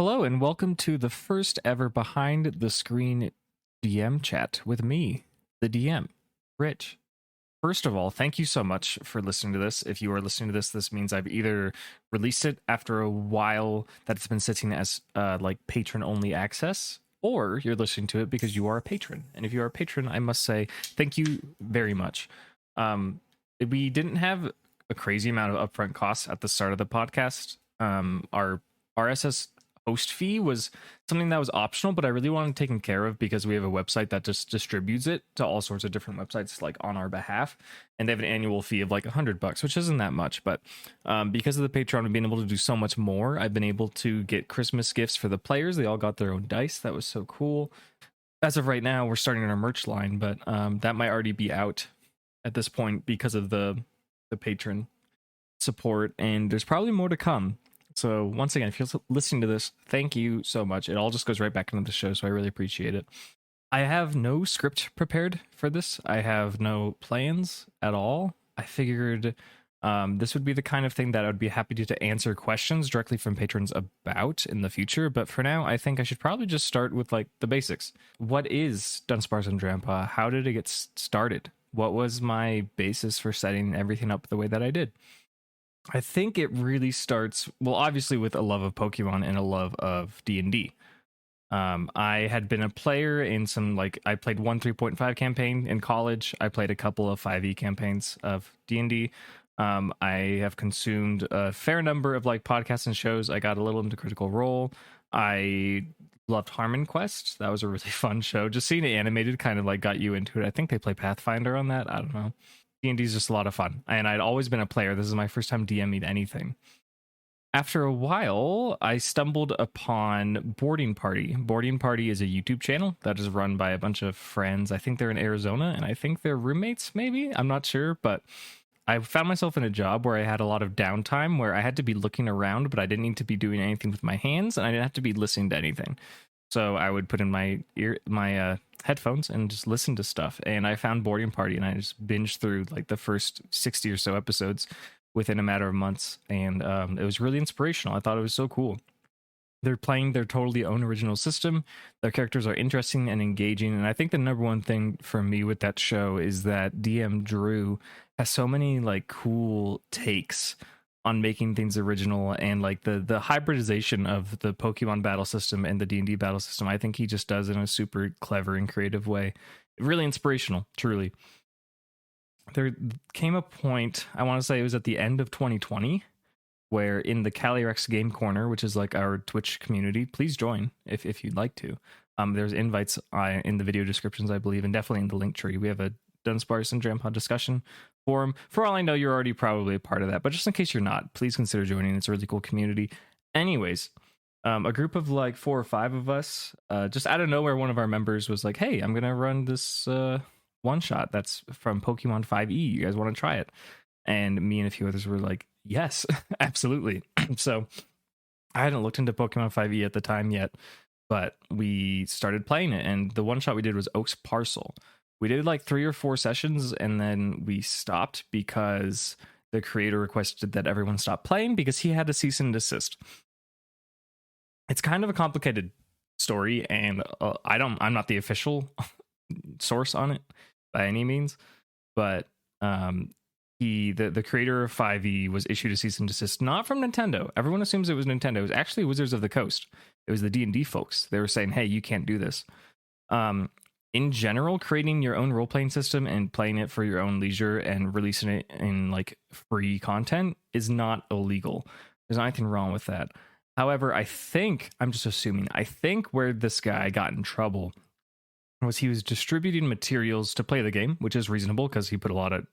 Hello and welcome to the first ever behind the screen DM chat with me, the DM, Rich. First of all, thank you so much for listening to this. If you are listening to this means I've either released it after a while that it's been sitting as like patron only access, or you're listening to it because you are a patron. And if you are a patron, I must say thank you very much. We didn't have a crazy amount of upfront costs at the start of the podcast. Our RSS host fee was something that was optional, but I really wanted taken care of because we have a website that just distributes it to all sorts of different websites like on our behalf, and they have an annual fee of like $100, which isn't that much, but because of the Patreon and being able to do so much more, I've been able to get Christmas gifts for the players. They all got their own dice. That was so cool. As of right now, we're starting our merch line, but that might already be out at this point because of the patron support, and there's probably more to come. So once again, if you're listening to this, thank you so much. It all just goes right back into the show, so I really appreciate it. I have no script prepared for this. I have no plans at all. I figured this would be the kind of thing that I would be happy to answer questions directly from patrons about in the future. But for now, I think I should probably just start with like the basics. What is Dunsparce and Drampa? How did it get started? What was my basis for setting everything up the way that I did? I think it really starts, well, obviously with a love of Pokemon and a love of D&D. I had been a player in some, like, I played one 3.5 campaign in college. I played a couple of 5e campaigns of D&D. I have consumed a fair number of like podcasts and shows. I got a little into Critical Role. I loved Harmon Quest. That was a really fun show. Just seeing it animated kind of like got you into it. I think they play Pathfinder on that. I don't know. D&D is just a lot of fun, and I'd always been a player. This is my first time DMing anything. After a while, I stumbled upon Boarding Party. Boarding Party is a YouTube channel that is run by a bunch of friends. I think they're in Arizona, and I think they're roommates, maybe? I'm not sure, but I found myself in a job where I had a lot of downtime, where I had to be looking around, but I didn't need to be doing anything with my hands, and I didn't have to be listening to anything. So I would put in my headphones and just listen to stuff. And I found Boarding Party, and I just binged through like the first 60 or so episodes within a matter of months. And it was really inspirational. I thought it was so cool. They're playing their totally own original system. Their characters are interesting and engaging. And I think the number one thing for me with that show is that DM Drew has so many like cool takes on making things original, and like the hybridization of the Pokemon battle system and the D&D battle system. I think he just does it in a super clever and creative way. Really inspirational, truly. There came a point, I want to say it was at the end of 2020, where in the Calyrex Game Corner, which is like our Twitch community, please join if you'd like to. There's invites in the video descriptions, I believe, and definitely in the link tree. We have a Dunsparce and Drampa discussion forum. For all I know, you're already probably a part of that, but just in case you're not, please consider joining. It's a really cool community. Anyways, a group of like 4 or 5 of us, just out of nowhere, one of our members was like, hey, I'm gonna run this one shot that's from Pokemon 5e. You guys want to try it? And me and a few others were like, yes, absolutely. So I hadn't looked into Pokemon 5e at the time yet, but we started playing it, and the one shot we did was Oak's Parcel. We did like 3 or 4 sessions, and then we stopped because the creator requested that everyone stop playing because he had a cease and desist. It's kind of a complicated story, and I'm not the official source on it by any means, but the creator of 5e was issued a cease and desist, not from Nintendo. Everyone assumes it was Nintendo. It was actually Wizards of the Coast. It was the D&D folks. They were saying, hey, you can't do this. In general, creating your own role-playing system and playing it for your own leisure and releasing it in like free content is not illegal. There's not anything wrong with that. However, I think where this guy got in trouble was he was distributing materials to play the game, which is reasonable because he put a lot of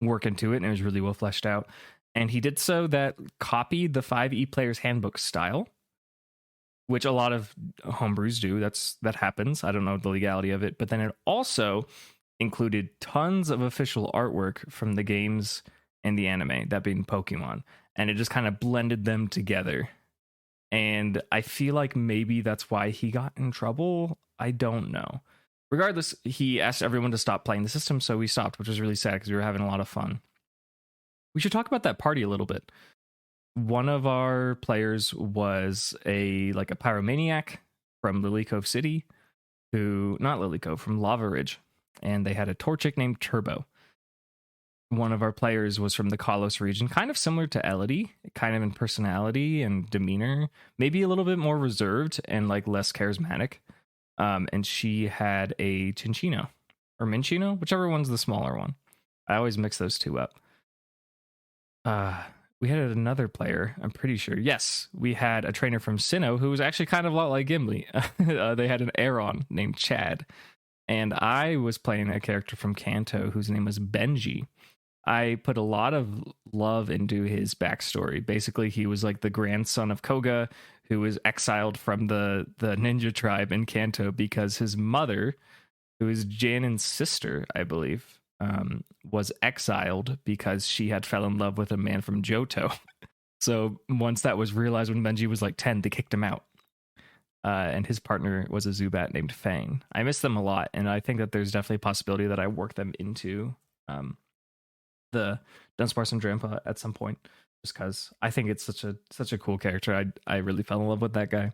work into it and it was really well fleshed out. And he did so that copied the 5e player's handbook style, which a lot of homebrews do. That happens. I don't know the legality of it, but then it also included tons of official artwork from the games and the anime, that being Pokemon, and it just kind of blended them together. And I feel like maybe that's why he got in trouble. I don't know. Regardless, he asked everyone to stop playing the system, so we stopped, which was really sad because we were having a lot of fun. We should talk about that party a little bit. one of our players was a pyromaniac from Lily Cove City, who not Lily Cove, from Lava Ridge, and they had a Torchic named Turbo. One of our players was from the Kalos region, kind of similar to Elodie, kind of in personality and demeanor, maybe a little bit more reserved and like less charismatic. And she had a Cinccino or Minccino, whichever one's the smaller one. I always mix those two up. We had another player, I'm pretty sure. Yes, we had a trainer from Sinnoh who was actually kind of a lot like Gimli. They had an Aeron named Chad. And I was playing a character from Kanto whose name was Benji. I put a lot of love into his backstory. Basically, he was like the grandson of Koga, who was exiled from the ninja tribe in Kanto because his mother, who is Janen's sister, I believe, was exiled because she had fell in love with a man from Johto. So once that was realized, when Benji was like 10, they kicked him out. And his partner was a Zubat named Fang. I miss them a lot, and I think that there's definitely a possibility that I work them into the Dunsparce and Drampa at some point, just because I think it's such a cool character. I really fell in love with that guy.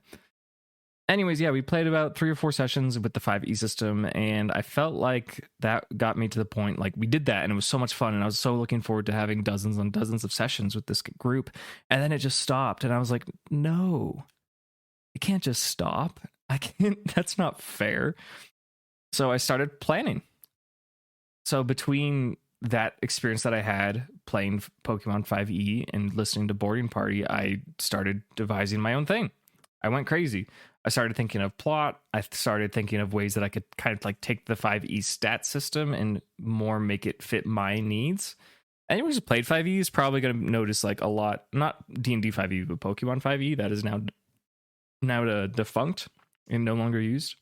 Anyways, yeah, we played about 3 or 4 sessions with the 5e system, and I felt like that got me to the point, like we did that and it was so much fun, and I was so looking forward to having dozens and dozens of sessions with this group, and then it just stopped, and I was like, no, it can't just stop. I can't, that's not fair. So I started planning. So between that experience that I had playing Pokemon 5e and listening to Boarding Party, I started devising my own thing. I went crazy. I started thinking of plot. I started thinking of ways that I could kind of like take the 5e stat system and more make it fit my needs. Anyone who's played 5e is probably going to notice like a lot, not D&D 5e, but Pokemon 5e that is now defunct and no longer used.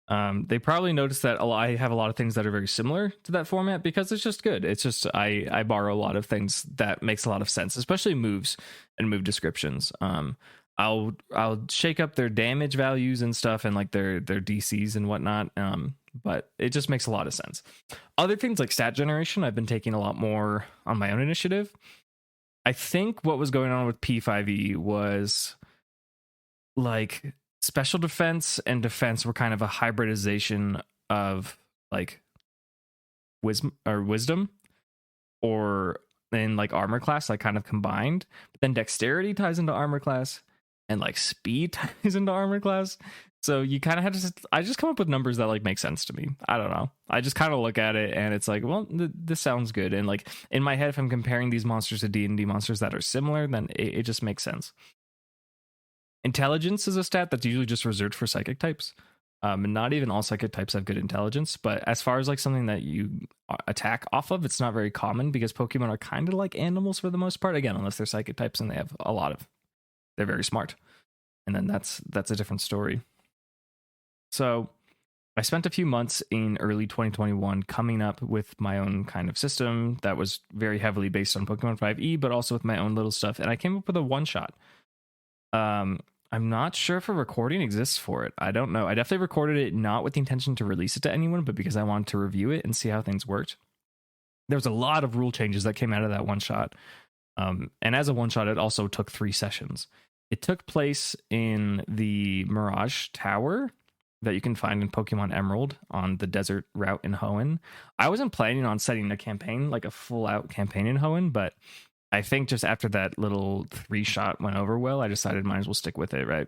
They probably noticed that I have a lot of things that are very similar to that format because it's just good. It's just I borrow a lot of things that makes a lot of sense, especially moves and move descriptions. I'll shake up their damage values and stuff and like their DCs and whatnot. But it just makes a lot of sense. Other things like stat generation, I've been taking a lot more on my own initiative. I think what was going on with P5E was like special defense and defense were kind of a hybridization of like wisdom or in like armor class, like kind of combined. But then dexterity ties into armor class and like speed ties into armor class. So you kind of have to, I just come up with numbers that like make sense to me. I don't know. I just kind of look at it and it's like, well, this sounds good. And like in my head, if I'm comparing these monsters to D&D monsters that are similar, then it just makes sense. Intelligence is a stat that's usually just reserved for psychic types. And not even all psychic types have good intelligence. But as far as like something that you attack off of, it's not very common because Pokemon are kind of like animals for the most part. Again, unless they're psychic types and they have a lot of, they're very smart. And then that's a different story. So I spent a few months in early 2021 coming up with my own kind of system that was very heavily based on Pokemon 5e, but also with my own little stuff. And I came up with a one-shot. I'm not sure if a recording exists for it. I don't know. I definitely recorded it not with the intention to release it to anyone, but because I wanted to review it and see how things worked. There was a lot of rule changes that came out of that one shot. And as a one shot, it also took 3 sessions. It took place in the Mirage Tower that you can find in Pokemon Emerald on the desert route in Hoenn. I wasn't planning on setting a campaign, like a full out campaign in Hoenn, but I think just after that little 3-shot went over well, I decided might as well stick with it, right?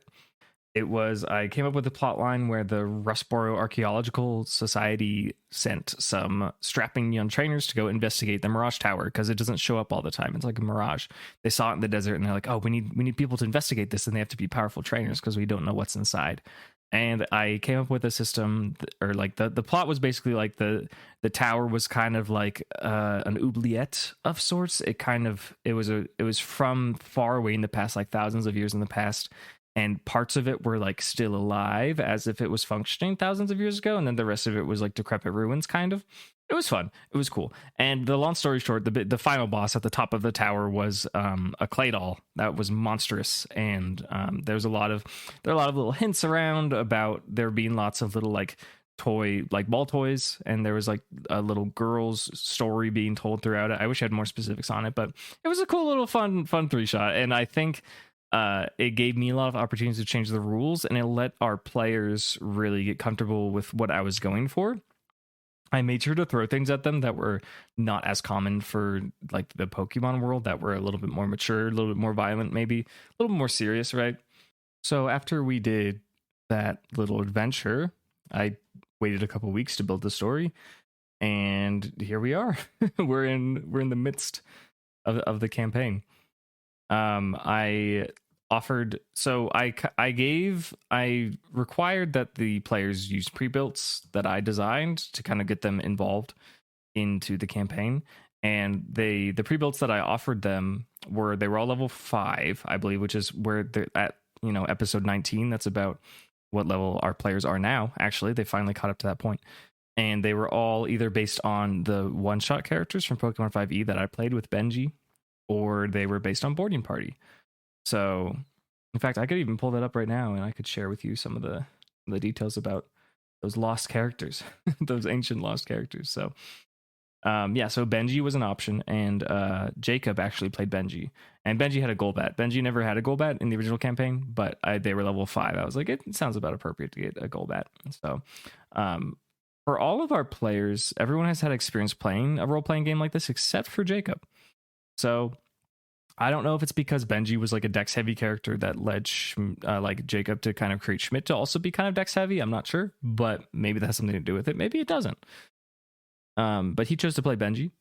I came up with a plot line where the Rustboro Archaeological Society sent some strapping young trainers to go investigate the Mirage Tower because it doesn't show up all the time. It's like a mirage. They saw it in the desert and they're like, oh, we need people to investigate this, and they have to be powerful trainers because we don't know what's inside. And I came up with a system, or like the plot was basically like the tower was kind of like an oubliette of sorts. It was from far away in the past, like thousands of years in the past, and parts of it were like still alive as if it was functioning thousands of years ago, and then the rest of it was like decrepit ruins, kind of. It was fun. It was cool. And the long story short, the final boss at the top of the tower was a Claydol that was monstrous, and there are a lot of little hints around about there being lots of little like toy, like ball toys, and there was like a little girl's story being told throughout it. I wish I had more specifics on it, but it was a cool little fun 3-shot, and I think it gave me a lot of opportunities to change the rules, and it let our players really get comfortable with what I was going for. I made sure to throw things at them that were not as common for like the Pokemon world, that were a little bit more mature, a little bit more violent, maybe a little bit more serious, right? So after we did that little adventure, I waited a couple weeks to build the story, and here we are. we're in the midst of the campaign. I offered, so I required that the players use pre-builts that I designed to kind of get them involved into the campaign. And the pre-builts that I offered them were all level 5, I believe, which is where they're at, episode 19. That's about what level our players are now. Actually, they finally caught up to that point. And they were all either based on the one-shot characters from Pokemon 5e that I played with Benji, or they were based on Boarding Party. So, in fact, I could even pull that up right now, and I could share with you some of the details about those lost characters, those ancient lost characters. So, so Benji was an option, and Jacob actually played Benji, and Benji had a Golbat. Benji never had a Golbat in the original campaign, but they were level 5. I was like, it sounds about appropriate to get a Golbat. So, for all of our players, everyone has had experience playing a role-playing game like this, except for Jacob. So I don't know if it's because Benji was like a Dex heavy character that led like Jacob to kind of create Schmidt to also be kind of Dex heavy. I'm not sure, but maybe that has something to do with it. Maybe it doesn't. But he chose to play Benji.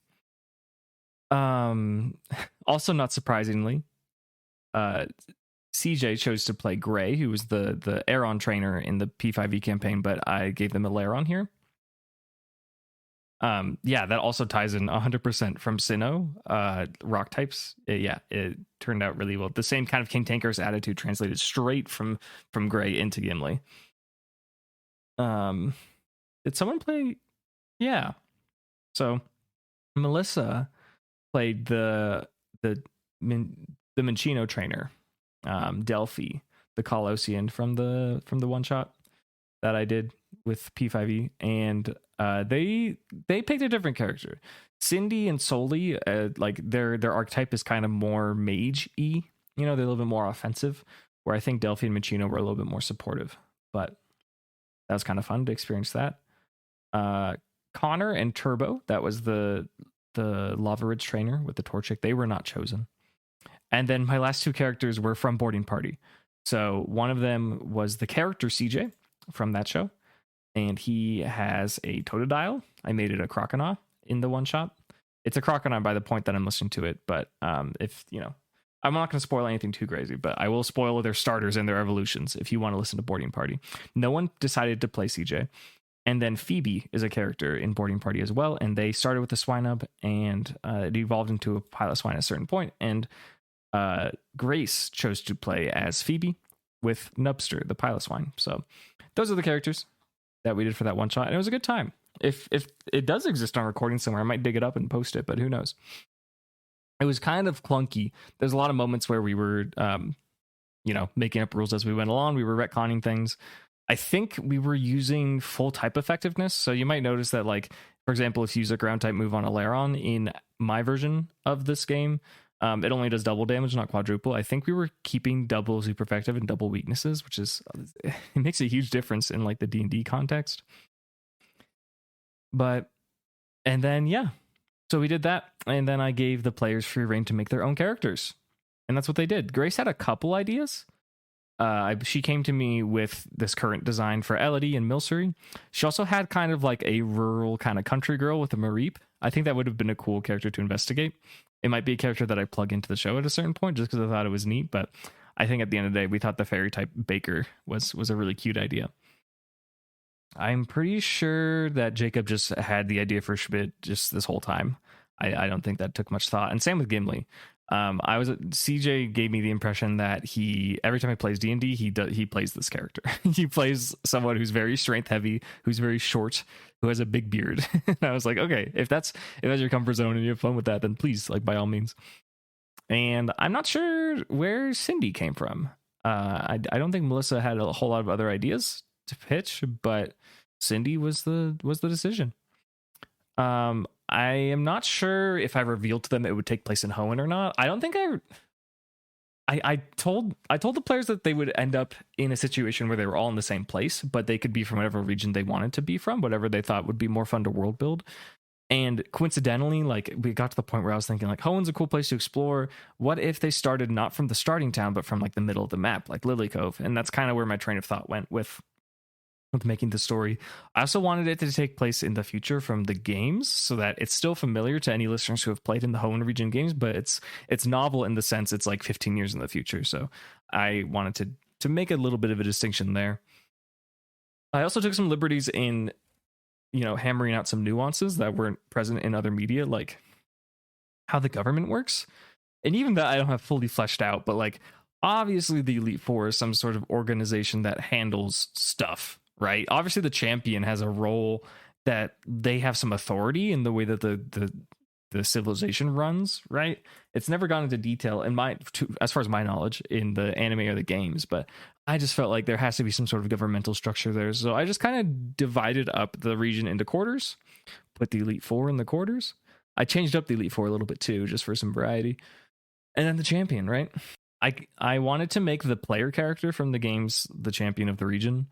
Also, not surprisingly, CJ chose to play Gray, who was the Aeron trainer in the P5e campaign, but I gave them a Lairon here. That also ties in 100% from Sinnoh, rock types. It turned out really well. The same kind of King Tanker's attitude translated straight from Gray into Gimli. Did someone play? Yeah. So Melissa played the Minccino trainer, Delphi, the Colossian from the one shot that I did with P5e, and they picked a different character. Cindy and Soli, like their archetype is kind of more mage-y. They're a little bit more offensive, where I think Delphi and Minccino were a little bit more supportive. But that was kind of fun to experience that. Connor and Turbo, that was the Lava Ridge trainer with the Torchic, they were not chosen. And then my last 2 characters were from Boarding Party. So one of them was the character CJ from that show, and he has a Totodile. I made it a Croconaw in the one shot. It's a Croconaw by the point that I'm listening to it, but if I'm not going to spoil anything too crazy, but I will spoil their starters and their evolutions if you want to listen to Boarding Party. No one decided to play CJ. And then Phoebe is a character in Boarding Party as well, and they started with the Swinub, and it evolved into a Pilot Swine at a certain point, and Grace chose to play as Phoebe with Nubster, the Pilot Swine. So those are the characters that we did for that one shot, and it was a good time. If it does exist on recording somewhere, I might dig it up and post it, but who knows? It was kind of clunky. There's a lot of moments where we were, making up rules as we went along. We were retconning things. I think we were using full type effectiveness. So you might notice that, like, for example, if you use a ground type move on a Lairon in my version of this game, it only does double damage, not quadruple. I think we were keeping double super effective and double weaknesses, which is, it makes a huge difference in like the D&D context. And then, so we did that. And then I gave the players free reign to make their own characters. And that's what they did. Grace had a couple ideas. She came to me with this current design for Elodie and Milcery. She also had kind of like a rural kind of country girl with a Mareep. I think that would have been a cool character to investigate. It might be a character that I plug into the show at a certain point just because I thought it was neat. But I think at the end of the day, we thought the fairy type Baker was a really cute idea. I'm pretty sure that Jacob just had the idea for Schmidt just this whole time. I don't think that took much thought. And same with Gimli. CJ gave me the impression that every time he plays D&D, he plays this character. He plays someone who's very strength heavy, who's very short, who has a big beard. And I was like, okay, if that's your comfort zone and you have fun with that, then please, like, by all means. And I'm not sure where Cindy came from. I don't think Melissa had a whole lot of other ideas to pitch, but Cindy was the decision. I am not sure if I revealed to them it would take place in Hoenn or not. I don't think I told the players that they would end up in a situation where they were all in the same place, but they could be from whatever region they wanted to be from, whatever they thought would be more fun to world build. And coincidentally, like, we got to the point where I was thinking, like, Hoenn's a cool place to explore. What if they started not from the starting town, but from like the middle of the map, like Lilycove? And that's kind of where my train of thought went with making the story. I also wanted it to take place in the future from the games, so that it's still familiar to any listeners who have played in the Hoenn region games, but it's novel in the sense it's like 15 years in the future. So I wanted to make a little bit of a distinction there. I also took some liberties in, hammering out some nuances that weren't present in other media, like how the government works. And even that I don't have fully fleshed out, but like, obviously the Elite Four is some sort of organization that handles stuff, right? Obviously the champion has a role, that they have some authority in the way that the civilization runs, right? It's never gone into detail as far as my knowledge in the anime or the games, but I just felt like there has to be some sort of governmental structure there. So I just kind of divided up the region into quarters, put the Elite Four in the quarters. I changed up the Elite Four a little bit too, just for some variety. And then the champion, right? I wanted to make the player character from the games the champion of the region.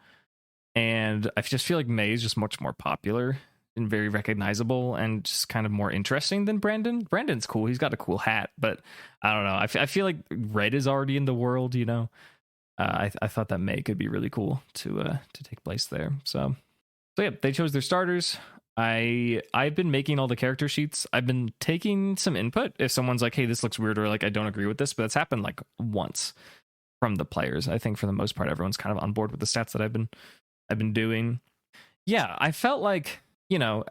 And I just feel like Mei is just much more popular and very recognizable and just kind of more interesting than Brandon. Brandon's cool. He's got a cool hat, but I don't know. I feel like Red is already in the world, I thought that Mei could be really cool to take place there. So yeah, they chose their starters. I've been making all the character sheets. I've been taking some input if someone's like, hey, this looks weird, or like, I don't agree with this, but it's happened like once from the players. I think for the most part, everyone's kind of on board with the stats that I've been doing. Yeah, I felt like,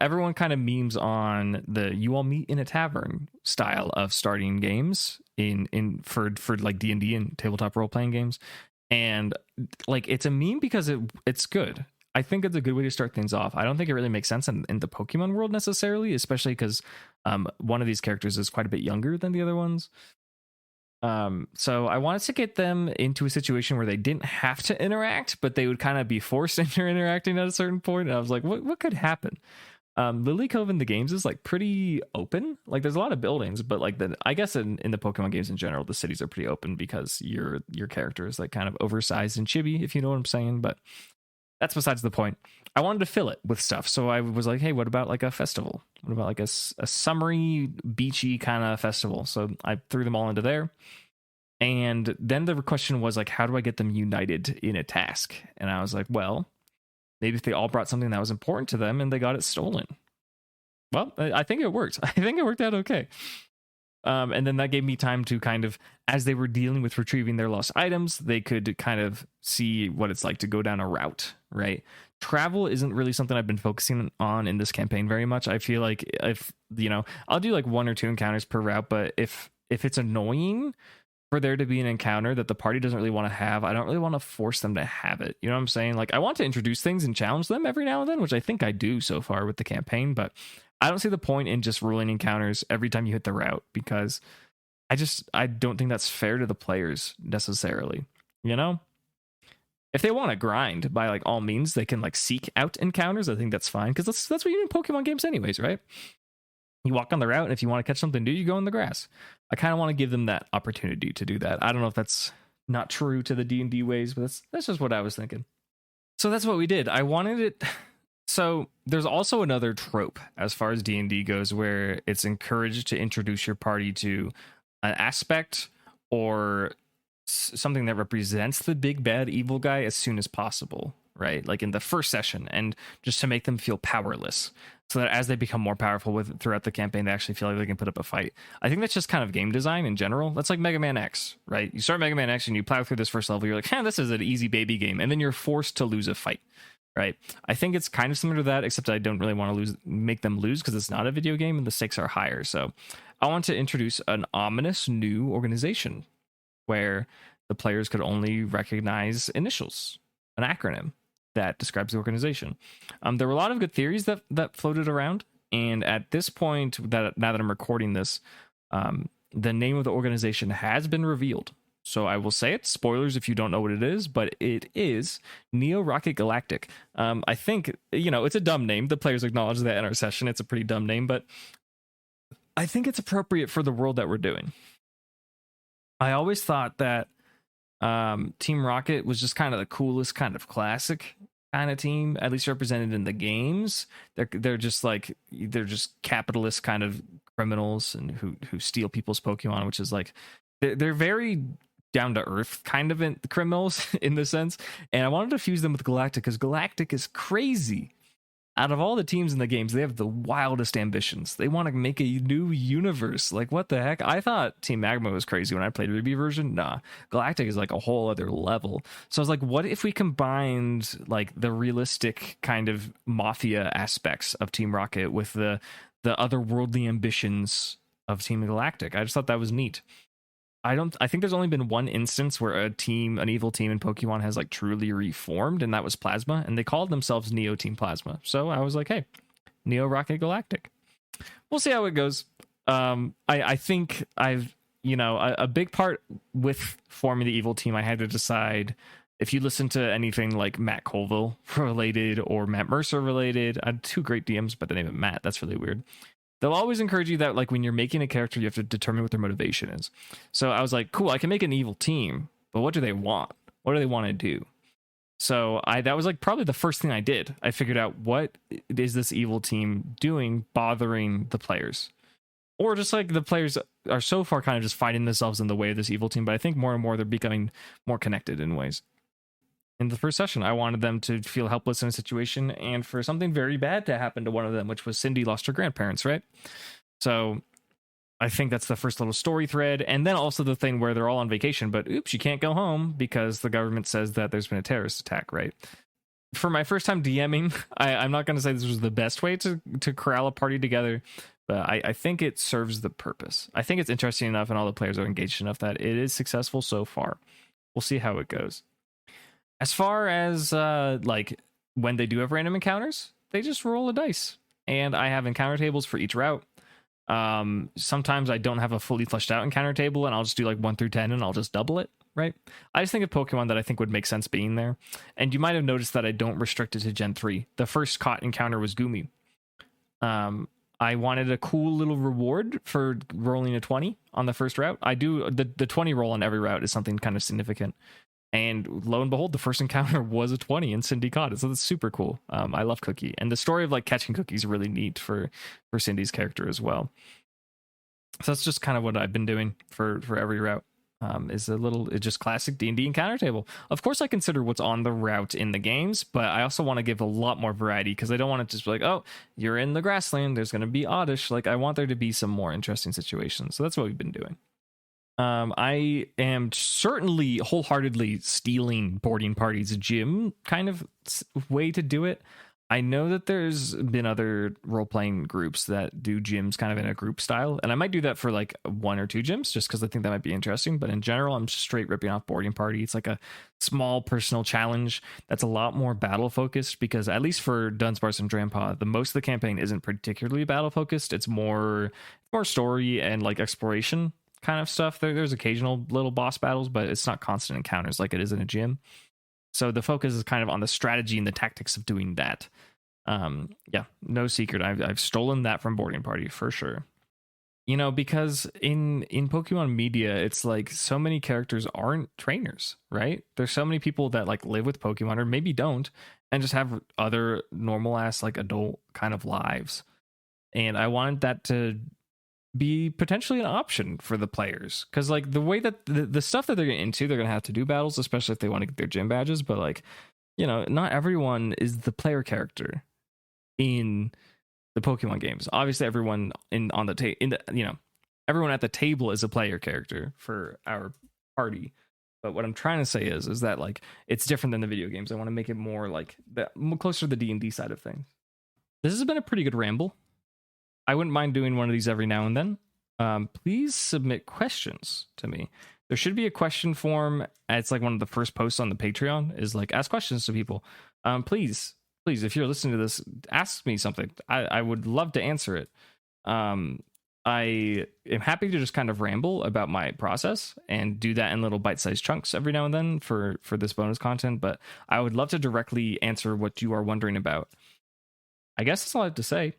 everyone kind of memes on the you all meet in a tavern style of starting games for like D&D and tabletop role-playing games. And like, it's a meme because it's good. I think it's a good way to start things off. I don't think it really makes sense in the Pokemon world necessarily, especially because one of these characters is quite a bit younger than the other ones. So I wanted to get them into a situation where they didn't have to interact, but they would kind of be forced into interacting at a certain point. And I was like, what could happen? Lilycove in the games is like pretty open. Like, there's a lot of buildings, but like I guess in the Pokemon games in general, the cities are pretty open because your character is like kind of oversized and chibi, if you know what I'm saying. But that's besides the point. I wanted to fill it with stuff. So I was like, hey, what about like a festival? What about like a summery, beachy kind of festival? So I threw them all into there. And then the question was like, how do I get them united in a task? And I was like, well, maybe if they all brought something that was important to them and they got it stolen. Well, I think it worked. I think it worked out okay. And then that gave me time to kind of, as they were dealing with retrieving their lost items, they could kind of see what it's like to go down a route, right? Travel isn't really something I've been focusing on in this campaign very much. I feel like if, I'll do like 1 or 2 encounters per route, but if it's annoying for there to be an encounter that the party doesn't really want to have, I don't really want to force them to have it. You know what I'm saying? Like, I want to introduce things and challenge them every now and then, which I think I do so far with the campaign, but I don't see the point in just ruling encounters every time you hit the route, because I don't think that's fair to the players necessarily. If they want to grind, by like all means, they can like seek out encounters. I think that's fine, because that's what you do in Pokemon games anyways, right? You walk on the route, and if you want to catch something new, you go in the grass. I kind of want to give them that opportunity to do that. I don't know if that's not true to the D&D ways, but that's just what I was thinking. So that's what we did. I wanted it. So there's also another trope as far as D&D goes, where it's encouraged to introduce your party to an aspect or something that represents the big bad evil guy as soon as possible, right? Like in the first session, and just to make them feel powerless, so that as they become more powerful throughout the campaign, they actually feel like they can put up a fight. I think that's just kind of game design in general. That's like Mega Man X, right? You start Mega Man X and you plow through this first level, you're like, this is an easy baby game, and then you're forced to lose a fight, right? I think it's kind of similar to that, except I don't really want to make them lose, because it's not a video game and the stakes are higher. So I want to introduce an ominous new organization where the players could only recognize initials, an acronym that describes the organization. There were a lot of good theories that floated around, and at this point, now that I'm recording this, the name of the organization has been revealed. So I will say it. Spoilers if you don't know what it is, but it is Neo Rocket Galactic. I think, it's a dumb name. The players acknowledge that in our session. It's a pretty dumb name, but I think it's appropriate for the world that we're doing. I always thought that Team Rocket was just kind of the coolest, kind of classic kind of team, at least represented in the games. They're just capitalist kind of criminals and who steal people's Pokemon, which is like they're very down to earth kind of criminals in the sense. And I wanted to fuse them with Galactic because Galactic is crazy. Out of all the teams in the games, they have the wildest ambitions. They want to make a new universe. Like, what the heck? I thought Team Magma was crazy when I played Ruby version. Nah, Galactic is like a whole other level. So I was like, what if we combined like the realistic kind of mafia aspects of Team Rocket with the otherworldly ambitions of Team Galactic? I just thought that was neat. I think there's only been one instance where an evil team in Pokemon has like truly reformed, and that was Plasma, and they called themselves Neo Team Plasma. So I was like, hey, Neo Rocket Galactic. We'll see how it goes. I think I've, a big part with forming the evil team, I had to decide if you listen to anything like Matt Colville related or Matt Mercer related. I had two great DMs, but the name of Matt, that's really weird. They'll always encourage you that, like, when you're making a character, you have to determine what their motivation is. So I was like, cool, I can make an evil team, but what do they want? What do they want to do? So that was like probably the first thing I did. I figured out, what is this evil team doing, bothering the players? Or just like the players are so far kind of just finding themselves in the way of this evil team, but I think more and more they're becoming more connected in ways. In the first session, I wanted them to feel helpless in a situation and for something very bad to happen to one of them, which was Cindy lost her grandparents, right? So I think that's the first little story thread. And then also the thing where they're all on vacation, but oops, you can't go home because the government says that there's been a terrorist attack, right? For my first time DMing, I'm not going to say this was the best way to corral a party together, but I think it serves the purpose. I think it's interesting enough and all the players are engaged enough that it is successful so far. We'll see how it goes. As far as like when they do have random encounters, they just roll a dice, and I have encounter tables for each route. Sometimes I don't have a fully fleshed out encounter table, and I'll just do like 1 through 10, and I'll just double it. Right? I just think of Pokemon that I think would make sense being there, and you might have noticed that I don't restrict it to Gen 3. The first caught encounter was Goomy. I wanted a cool little reward for rolling a 20 on the first route. I do the 20 roll on every route is something kind of significant. And lo and behold, the first encounter was a 20 and Cindy caught it. So that's super cool. I love Cookie. And the story of like catching Cookie is really neat for Cindy's character as well. So that's just kind of what I've been doing for every route. It's just classic D&D encounter table. Of course, I consider what's on the route in the games, but I also want to give a lot more variety because I don't want it to just be like, oh, you're in the grassland, there's going to be Oddish. Like, I want there to be some more interesting situations. So that's what we've been doing. I am certainly wholeheartedly stealing Boarding Party's gym kind of way to do it. I know that there's been other role-playing groups that do gyms kind of in a group style, and I might do that for like 1 or 2 gyms just because I think that might be interesting. But in general, I'm straight ripping off Boarding Party. It's like a small personal challenge that's a lot more battle focused because at least for Dunsparce and Drampa, the most of the campaign isn't particularly battle focused. It's more story and like exploration kind of stuff. There's occasional little boss battles, but it's not constant encounters like it is in a gym. So the focus is kind of on the strategy and the tactics of doing that. Yeah, no secret. I've stolen that from Boarding Party for sure. Because in Pokemon media, it's like so many characters aren't trainers, right? There's so many people that like live with Pokemon or maybe don't and just have other normal ass like adult kind of lives. And I wanted that to be potentially an option for the players because like the way that the stuff that they're getting into, they're gonna have to do battles, especially if they want to get their gym badges, but like not everyone is the player character in the Pokemon games. Obviously everyone everyone at the table is a player character for our party, but what I'm trying to say is that like it's different than the video games. I want to make it more like closer to the D&D side of things. This has been a pretty good ramble. I wouldn't mind doing one of these every now and then. Please submit questions to me. There should be a question form. It's like one of the first posts on the Patreon is like, ask questions to people. Please, if you're listening to this, ask me something. I would love to answer it. I am happy to just kind of ramble about my process and do that in little bite-sized chunks every now and then for this bonus content, but I would love to directly answer what you are wondering about. I guess that's all I have to say.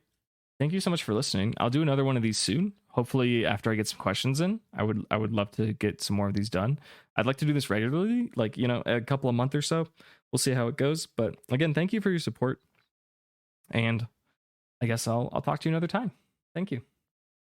Thank you so much for listening. I'll do another one of these soon. Hopefully after I get some questions in. I would love to get some more of these done. I'd like to do this regularly, like, a couple of months or so. We'll see how it goes. But again, thank you for your support. And I guess I'll talk to you another time. Thank you.